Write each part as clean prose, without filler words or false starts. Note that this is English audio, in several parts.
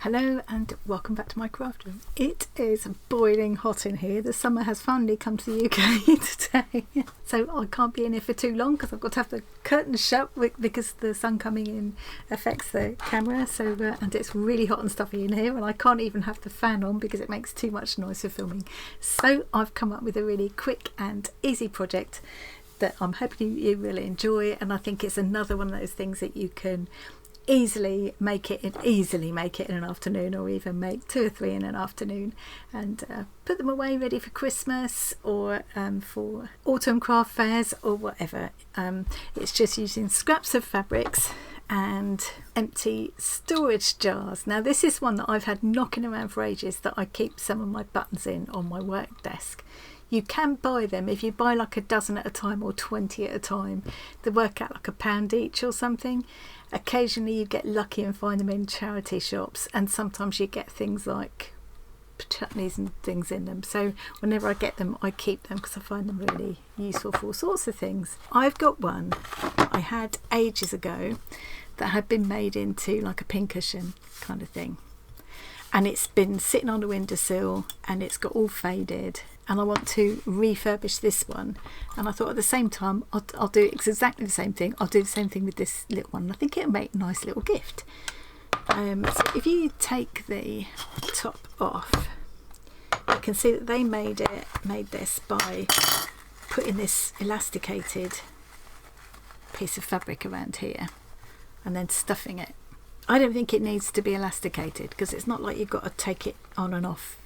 Hello and welcome back to my craft room. It is boiling hot in here. The summer has finally come to the UK today, so I can't be in here for too long because I've got to have the curtains shut because the sun coming in affects the camera. And it's really hot and stuffy in here, and I can't even have the fan on because it makes too much noise for filming. So I've come up with a really quick and easy project that I'm hoping you will enjoy, and I think it's another one of those things that you can easily make it in an afternoon, or even make 2 or 3 in an afternoon, and put them away ready for Christmas or for autumn craft fairs or whatever. It's just using scraps of fabrics and empty storage jars. Now this is one that I've had knocking around for ages, that I keep some of my buttons in on my work desk. You can buy them if you buy like a dozen at a time or 20 at a time. They work out like £1 each or something. Occasionally you get lucky and find them in charity shops, and sometimes you get things like chutneys and things in them. So whenever I get them, I keep them because I find them really useful for all sorts of things. I've got one I had ages ago that had been made into like a pincushion kind of thing, and it's been sitting on the windowsill and it's got all faded, and I want to refurbish this one, and I thought at the same time I'll do exactly the same thing. I'll do the same thing with this little one. I think it'll make a nice little gift. So if you take the top off, you can see that they made this by putting this elasticated piece of fabric around here and then stuffing it. I don't think it needs to be elasticated because it's not like you've got to take it on and off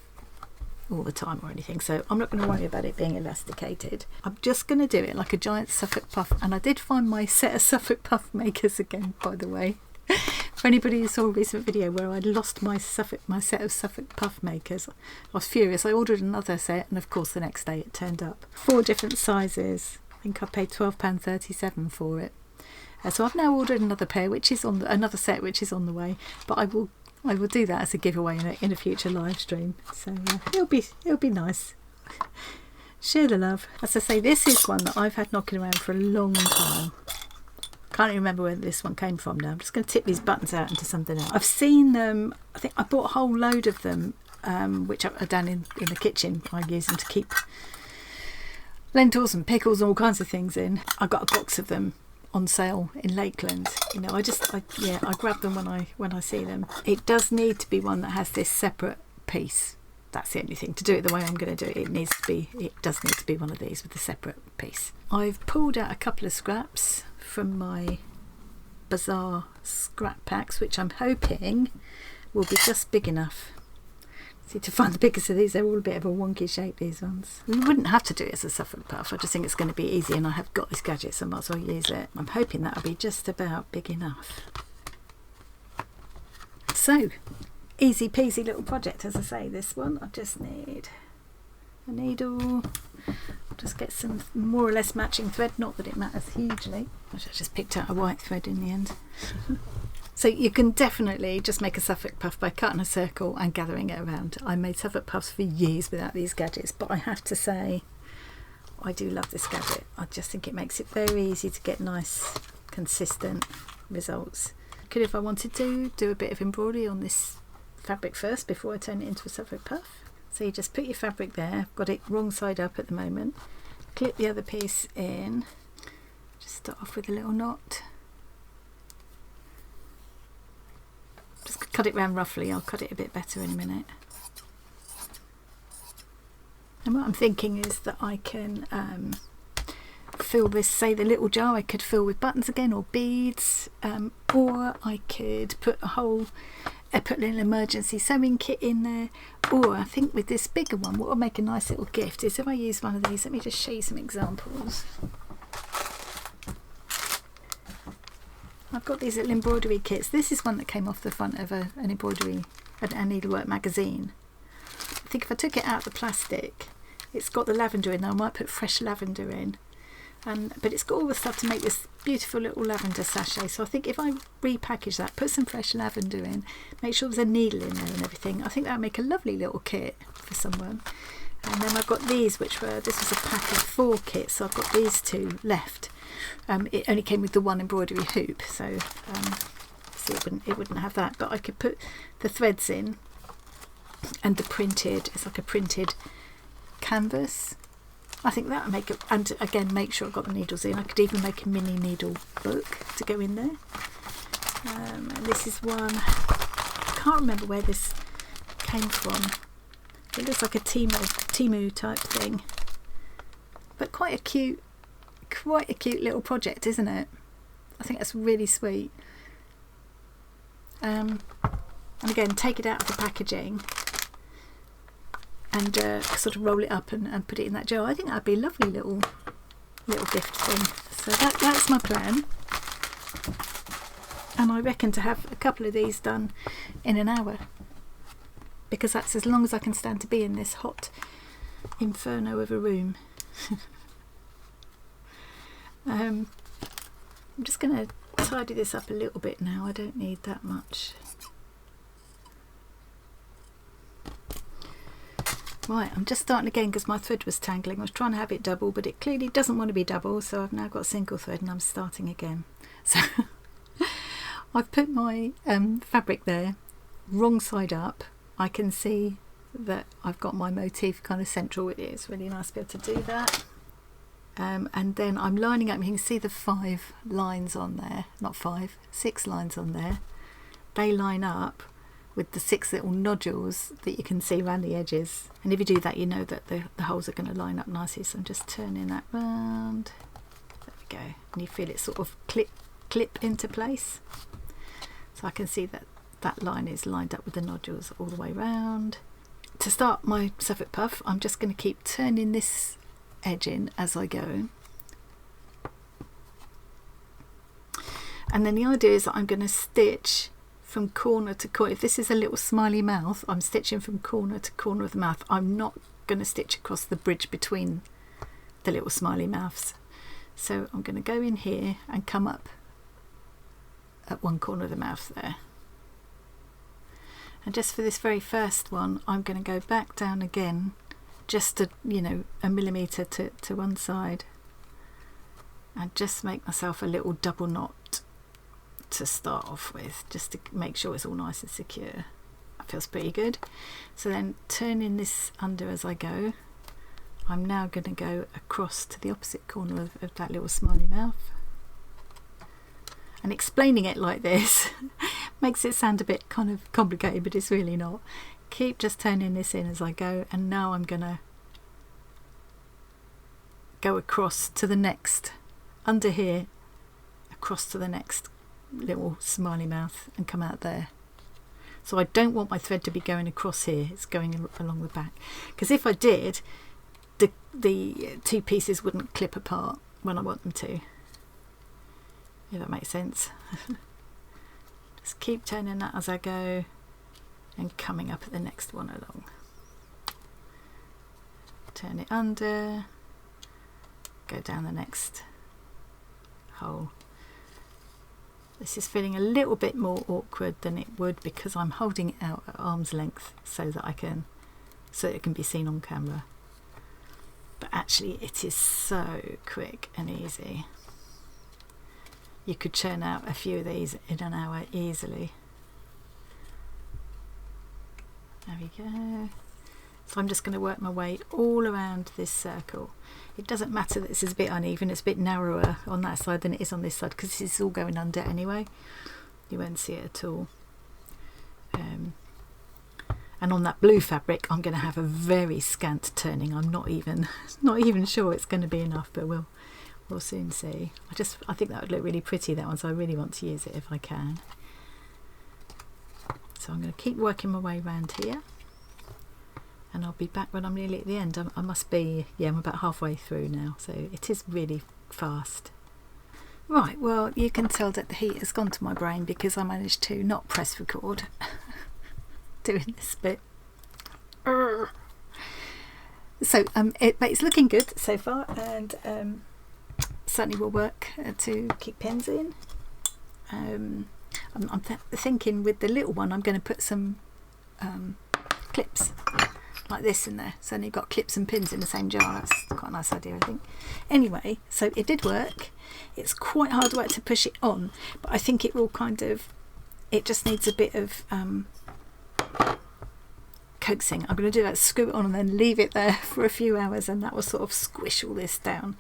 all the time or anything, so I'm not going to worry about it being elasticated. I'm just going to do it like a giant Suffolk puff, and I did find my set of Suffolk puff makers again, by the way. For anybody who saw a recent video where I'd lost my set of Suffolk puff makers, I was furious. I ordered another set, and of course the next day it turned up. 4 different sizes. I think I paid £12.37 for it. So I've now ordered another pair, which is on another set, which is on the way. But I will do that as a giveaway in a future live stream. So it'll be nice. Share the love. As I say, this is one that I've had knocking around for a long time. Can't even remember where this one came from now. I'm just going to tip these buttons out into something else. I've seen them. I think I bought a whole load of them, which are down in the kitchen. I use them to keep lentils and pickles and all kinds of things in. I got a box of them on sale in Lakeland. I grab them when I see them. It does need to be one that has this separate piece. That's the only thing. To do it the way I'm going to do it, it does need to be one of these with a separate piece. I've pulled out a couple of scraps from my Bazaar scrap packs, which I'm hoping will be just big enough. See, to find the biggest of these, they're all a bit of a wonky shape, these ones. We wouldn't have to do it as a Suffolk puff. I just think it's going to be easy, and I have got this gadget, so I might as well use it. I'm hoping that'll be just about big enough. So, easy peasy little project, as I say. This one, I just need a needle. I'll just get some more or less matching thread, not that it matters hugely. I just picked out a white thread in the end. So you can definitely just make a Suffolk puff by cutting a circle and gathering it around. I made Suffolk puffs for years without these gadgets, but I have to say I do love this gadget. I just think it makes it very easy to get nice, consistent results. Could, if I wanted to, do a bit of embroidery on this fabric first before I turn it into a Suffolk puff. So you just put your fabric there. I've got it wrong side up at the moment. Clip the other piece in. Just start off with a little knot. Just cut it round roughly. I'll cut it a bit better in a minute. And what I'm thinking is that I can fill this, say the little jar, I could fill with buttons again, or beads, or I could put a little emergency sewing kit in there. Or I think with this bigger one, what will make a nice little gift is if I use one of these. Let me just show you some examples. I've got these little embroidery kits. This is one that came off the front of a needlework magazine. I think if I took it out of the plastic, it's got the lavender in there. I might put fresh lavender in, but it's got all the stuff to make this beautiful little lavender sachet. So I think if I repackage that, put some fresh lavender in, make sure there's a needle in there and everything, I think that would make a lovely little kit for someone. And then I've got these, this was a pack of 4 kits, so I've got these 2 left. It only came with the one embroidery hoop, so obviously it wouldn't have that, but I could put the threads in, and it's like a printed canvas. I think that would make it, and again, make sure I've got the needles in. I could even make a mini needle book to go in there. And this is one, I can't remember where this came from. It looks like a Temu type thing, but quite a cute little project, isn't it? I think that's really sweet. And again, take it out of the packaging and sort of roll it up and put it in that jar. I think that'd be a lovely little gift thing. So that's my plan. And I reckon to have a couple of these done in an hour, because that's as long as I can stand to be in this hot inferno of a room. I'm just going to tidy this up a little bit now. I don't need that much. Right, I'm just starting again because my thread was tangling. I was trying to have it double, but it clearly doesn't want to be double, so I've now got single thread and I'm starting again. So I've put my fabric there, wrong side up. I can see that I've got my motif kind of central with it. It's really nice to be able to do that. And then I'm lining up. You can see the 5 lines on there, not 5, 6 lines on there. They line up with the 6 little nodules that you can see around the edges, and if you do that, you know that the holes are going to line up nicely. So I'm just turning that round. There we go, and you feel it sort of clip into place. So I can see that that line is lined up with the nodules all the way round. To start my Suffolk puff, I'm just going to keep turning this edge in as I go, and then the idea is that I'm going to stitch from corner to corner. If this is a little smiley mouth, I'm stitching from corner to corner of the mouth. I'm not going to stitch across the bridge between the little smiley mouths. So I'm going to go in here and come up at one corner of the mouth there. And just for this very first one, I'm going to go back down again, just a millimetre to one side, and just make myself a little double knot to start off with, just to make sure it's all nice and secure. That feels pretty good. So then turning this under as I go, I'm now going to go across to the opposite corner of that little smiley mouth. And explaining it like this makes it sound a bit kind of complicated, but it's really not. Keep just turning this in as I go, and now I'm going to go across to the next, under here, across to the next little smiley mouth and come out there. So I don't want my thread to be going across here, it's going along the back, because if I did, the 2 pieces wouldn't clip apart when I want them to, if that makes sense. Just keep turning that as I go and coming up at the next one along. Turn it under, go down the next hole. This is feeling a little bit more awkward than it would because I'm holding it out at arm's length so that it can be seen on camera. But actually it is so quick and easy. You could churn out a few of these in an hour easily. There we go. So I'm just going to work my way all around this circle. It doesn't matter that this is a bit uneven, it's a bit narrower on that side than it is on this side, because this is all going under anyway. You won't see it at all. And on that blue fabric, I'm going to have a very scant turning. I'm not even sure it's going to be enough, but we'll soon see. I think that would look really pretty, that one, so I really want to use it if I can. So I'm going to keep working my way around here, and I'll be back when I'm nearly at the end. I must be, I'm about halfway through now, so it is really fast. Right, well, you can tell that the heat has gone to my brain because I managed to not press record doing this bit. So but it's looking good so far, and certainly will work to keep pins in. I'm thinking with the little one I'm going to put some clips like this in there, so then you've got clips and pins in the same jar. That's quite a nice idea, I think. Anyway, so it did work. It's quite hard work to push it on, but I think it will kind of it just needs a bit of coaxing. I'm going to do that, screw it on and then leave it there for a few hours, and that will sort of squish all this down.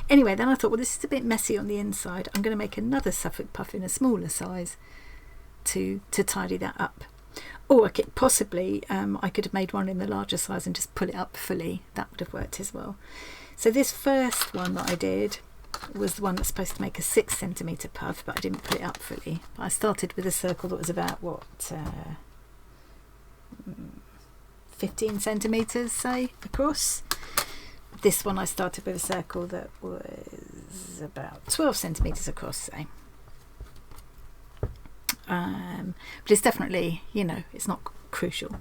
Anyway, then I thought, well, this is a bit messy on the inside. I'm going to make another Suffolk puff in a smaller size to tidy that up. Or I could possibly, I could have made one in the larger size and just pull it up fully. That would have worked as well. So this first one that I did was the one that's supposed to make a 6 centimetre puff, but I didn't put it up fully. I started with a circle that was about, 15 centimetres, say, across. This one I started with a circle that was about 12 centimetres across, say. But it's definitely, you know, it's not crucial.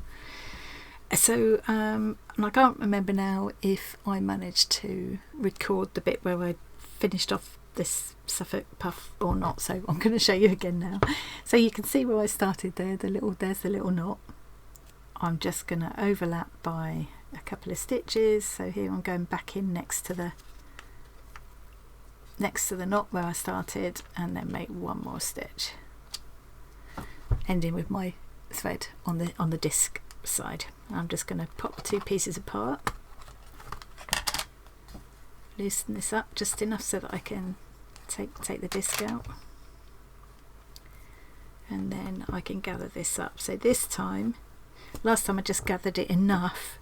So, and I can't remember now if I managed to record the bit where I finished off this Suffolk puff or not, so I'm going to show you again now. So you can see where I started there, there's the little knot. I'm just going to overlap by a couple of stitches. So here I'm going back in next to the knot where I started, and then make one more stitch, ending with my thread on the disc side. I'm just going to pop the two pieces apart, loosen this up just enough so that I can take the disc out, and then I can gather this up. So this time, last time I just gathered it enough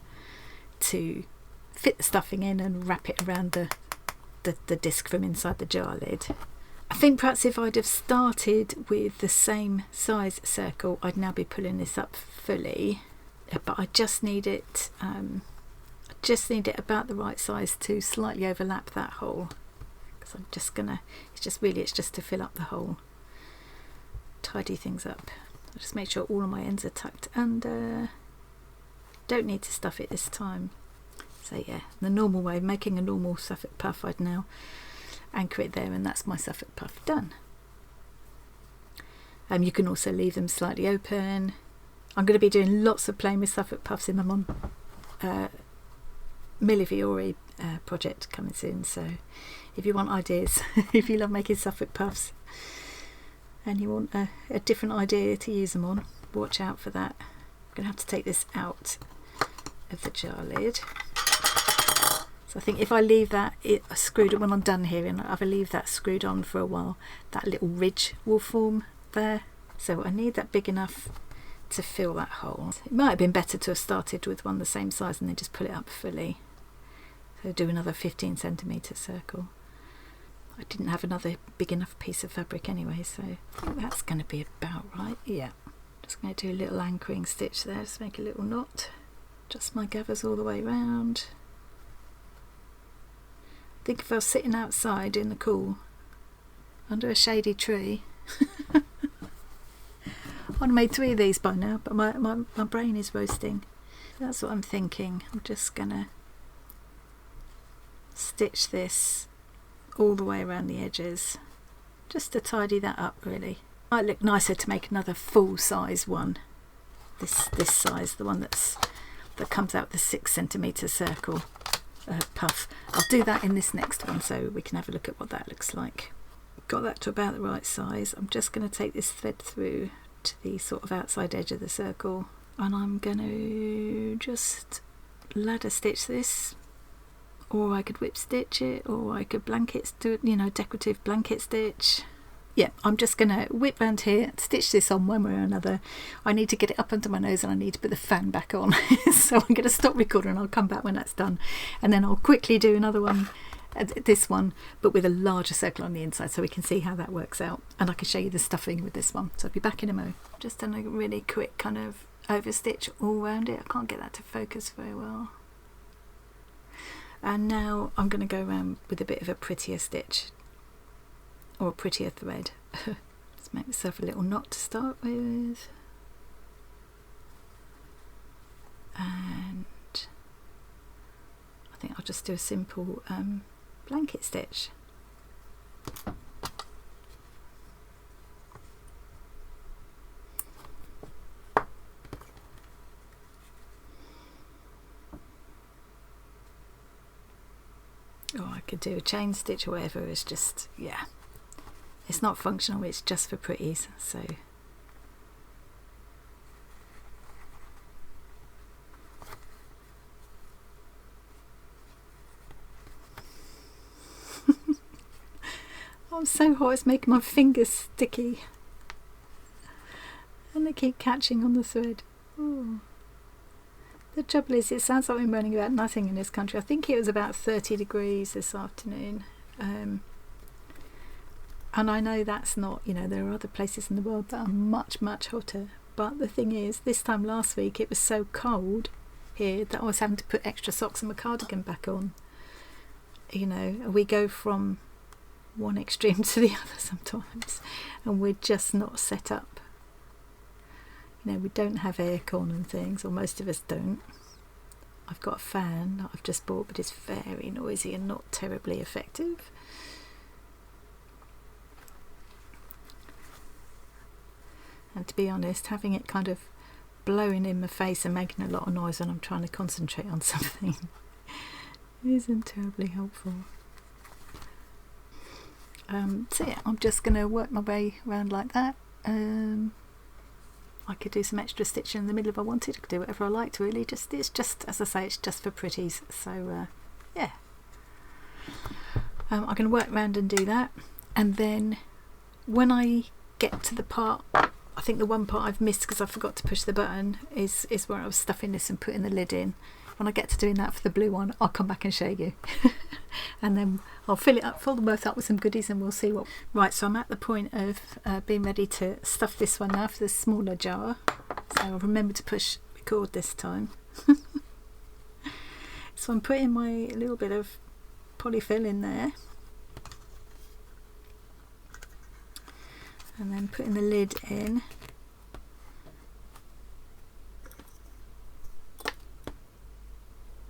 to fit the stuffing in and wrap it around the disc from inside the jar lid. I think perhaps if I'd have started with the same size circle, I'd now be pulling this up fully, but I just need it about the right size to slightly overlap that hole, because I'm just gonna, it's just to fill up the hole, tidy things up. I'll just make sure all of my ends are tucked under. Don't need to stuff it this time. So yeah, the normal way of making a normal Suffolk puff, I'd now anchor it there, and that's my Suffolk puff done. You can also leave them slightly open. I'm going to be doing lots of playing with Suffolk puffs in my mum Milliviore project coming soon, so if you want ideas, if you love making Suffolk puffs and you want a different idea to use them on, watch out for that. I'm going to have to take this out of the jar lid. So I think if I leave that screwed when I'm done here, and if I leave that screwed on for a while, that little ridge will form there. So I need that big enough to fill that hole. It might have been better to have started with one the same size and then just pull it up fully. So do another 15 centimetre circle. I didn't have another big enough piece of fabric anyway, so I think that's going to be about right. Yeah, just going to do a little anchoring stitch there, just make a little knot. Just my gathers all the way around. I think if I was sitting outside in the cool under a shady tree, I'd have made 3 of these by now, but my brain is roasting. That's what I'm thinking. I'm just gonna stitch this all the way around the edges, just to tidy that up really. Might look nicer to make another full size one. This size, the one that comes out the 6 centimetre circle puff. I'll do that in this next one so we can have a look at what that looks like. Got that to about the right size. I'm just going to take this thread through to the sort of outside edge of the circle, and I'm going to just ladder stitch this, or I could whip stitch it, or I could blanket do it, you know, decorative blanket stitch. Yeah, I'm just going to whip round here, stitch this on one way or another. I need to get it up under my nose and I need to put the fan back on. So I'm going to stop recording and I'll come back when that's done. And then I'll quickly do another one, this one, but with a larger circle on the inside so we can see how that works out. And I can show you the stuffing with this one. So I'll be back in a mo. Just done a really quick kind of over stitch all around it. I can't get that to focus very well. And now I'm going to go around with a bit of a prettier stitch, or a prettier thread. Just make myself a little knot to start with, and I think I'll just do a simple blanket stitch. Or I could do a chain stitch or whatever. It's just, yeah, it's not functional, it's just for pretties. So I'm so hot it's making my fingers sticky. And they keep catching on the thread. Ooh. The trouble is, it sounds like we're moaning about nothing in this country. I think it was about 30 degrees this afternoon. And I know that's not, you know, there are other places in the world that are much, much hotter. But the thing is, this time last week it was so cold here that I was having to put extra socks and my cardigan back on. You know, we go from one extreme to the other sometimes, and we're just not set up. You know, we don't have aircon and things, or most of us don't. I've got a fan that I've just bought, but it's very noisy and not terribly effective. And to be honest, having it kind of blowing in my face and making a lot of noise when I'm trying to concentrate on something isn't terribly helpful. So yeah, I'm just going to work my way around like that. I could do some extra stitching in the middle if I wanted. I could do whatever I liked, really. It's just, as I say, it's just for pretties. So yeah, I'm going to work around and do that. And then when I get to the part, I think the one part I've missed because I forgot to push the button is where I was stuffing this and putting the lid in. When I get to doing that for the blue one, I'll come back and show you. And then I'll fill them both up with some goodies and we'll see what. Right, so I'm at the point of being ready to stuff this one now for the smaller jar. So I'll remember to push record this time. So I'm putting my little bit of polyfill in there. And then putting the lid in.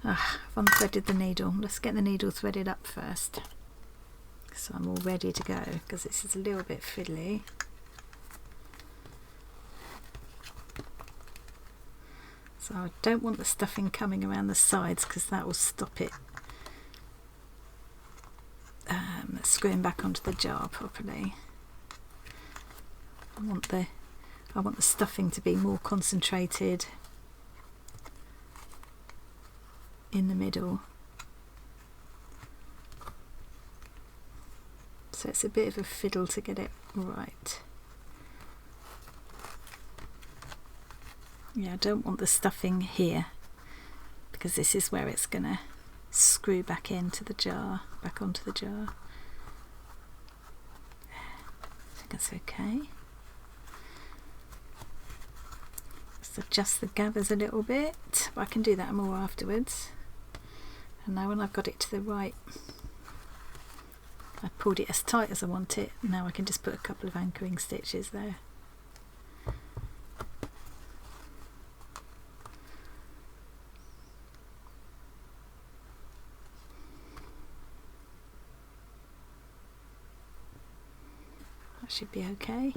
I've unthreaded the needle. Let's get the needle threaded up first, so I'm all ready to go, because this is a little bit fiddly. So I don't want the stuffing coming around the sides because that will stop it screwing back onto the jar properly. I want the stuffing to be more concentrated in the middle, so it's a bit of a fiddle to get it right. Yeah, I don't want the stuffing here because this is where it's gonna screw back into the jar, back onto the jar. I think that's okay. Just adjust the gathers a little bit, but I can do that more afterwards. And now when I've got it to the right, I pulled it as tight as I want it. Now I can just put a couple of anchoring stitches there. That should be okay.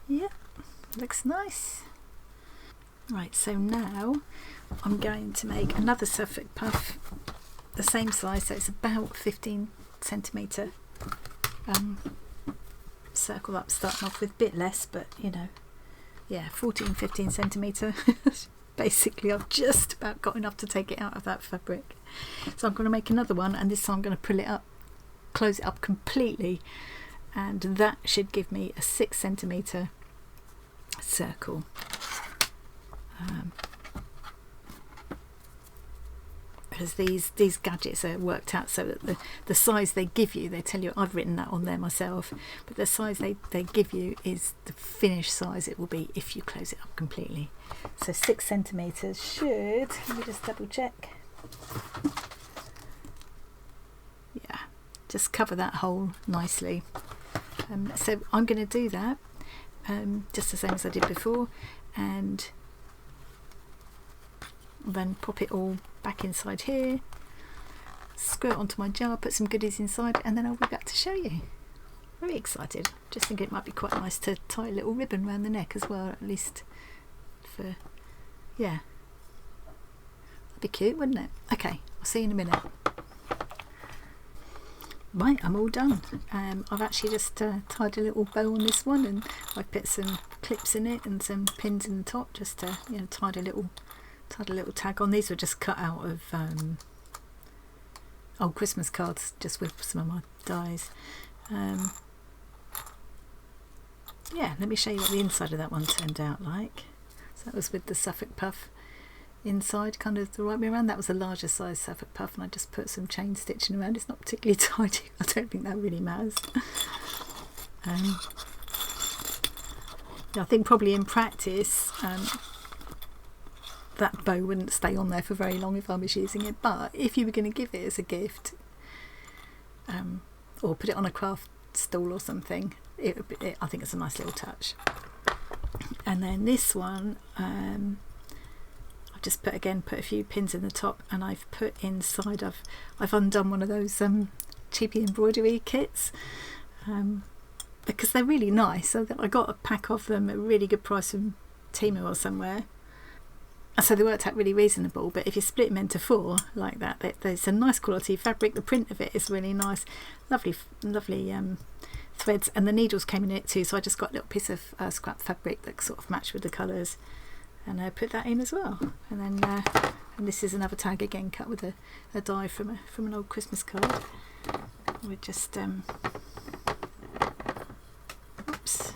Yeah, looks nice. Right, so now I'm going to make another Suffolk puff, the same size, so it's about 15 centimetre circle up, starting off with a bit less, but you know, yeah, 15 centimetre. Basically, I've just about got enough to take it out of that fabric. So I'm going to make another one, and this time I'm going to pull it up, close it up completely, and that should give me a 6 centimetre circle. Because these gadgets are worked out so that the size they give you, they tell you, I've written that on there myself, but the size they give you is the finished size it will be if you close it up completely. So 6 centimetres should, let me just double check, yeah, just cover that hole nicely. So I'm going to do that just the same as I did before, and then pop it all back inside here, screw it onto my jar, put some goodies inside, and then I'll be back to show you. Very excited. Just think it might be quite nice to tie a little ribbon around the neck as well, at least for, yeah, that'd be cute, wouldn't it? Okay, I'll see you in a minute. Right, I'm all done. I've actually just tied a little bow on this one, and I've put some clips in it and some pins in the top, just to, you know, tied a little tag on. These were just cut out of old Christmas cards, just with some of my dies. Yeah, let me show you what the inside of that one turned out like. So that was with the Suffolk puff inside, kind of the right way around. That was a larger size Suffolk puff, and I just put some chain stitching around. It's not particularly tidy. I don't think that really matters. I think probably in practice that bow wouldn't stay on there for very long if I was using it, but if you were going to give it as a gift or put it on a craft stall or something, I think it's a nice little touch. And then this one, I've just put a few pins in the top, and I've put inside, I've undone one of those cheapy embroidery kits, because they're really nice. So I got a pack of them at a really good price from Temu or somewhere, so they worked out really reasonable. But if you split them into 4 like that, there's a nice quality fabric. The print of it is really nice, lovely threads, and the needles came in it too, so I just got a little piece of scrap fabric that sort of matched with the colours, and I put that in as well. And then and this is another tag again, cut with a die from an old Christmas card. We're just oops.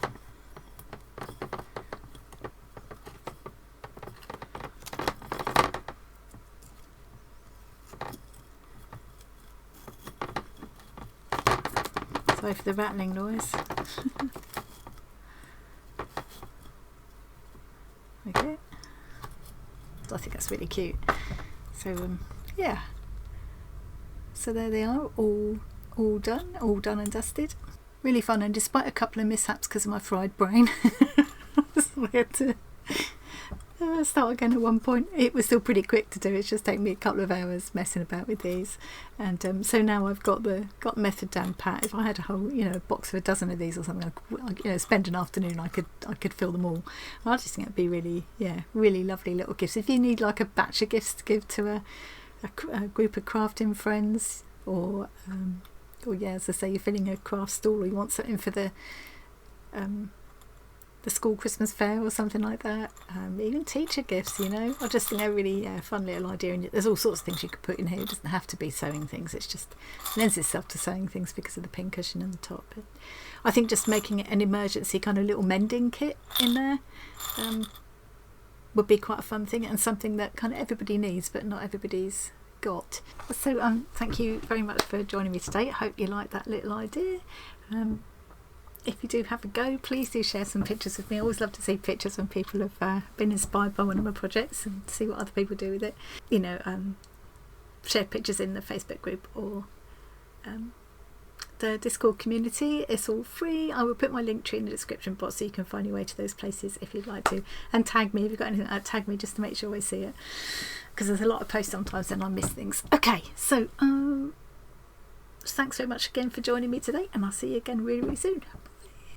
Sorry for the rattling noise. Okay, I think that's really cute. So yeah, so there they are, all done and dusted. Really fun, and despite a couple of mishaps because of my fried brain, we had to start again at one point. It was still pretty quick to do. It's just taken me a couple of hours messing about with these, and so now I've got method down pat. If I had a whole box of a dozen of these or something, spend an afternoon, I could fill them all. I just think it'd be really lovely little gifts. If you need like a batch of gifts to give to a group of crafting friends, or as I say, you're filling a craft stall, or you want something for the school Christmas fair or something like that, even teacher gifts, I just think they're really fun little idea. And there's all sorts of things you could put in here. It doesn't have to be sewing things, it's just lends itself to sewing things because of the pincushion and the top. But I think just making it an emergency kind of little mending kit in there would be quite a fun thing, and something that kind of everybody needs but not everybody's got. So thank you very much for joining me today. I hope you like that little idea. If you do have a go, please do share some pictures with me. I always love to see pictures when people have been inspired by one of my projects, and see what other people do with it. Share pictures in the Facebook group or the Discord community. It's all free. I will put my link tree in the description box so you can find your way to those places if you'd like to, and tag me if you've got anything like that. Tag me just to make sure I see it, because there's a lot of posts sometimes and I miss things. Okay, so thanks very much again for joining me today, and I'll see you again really soon.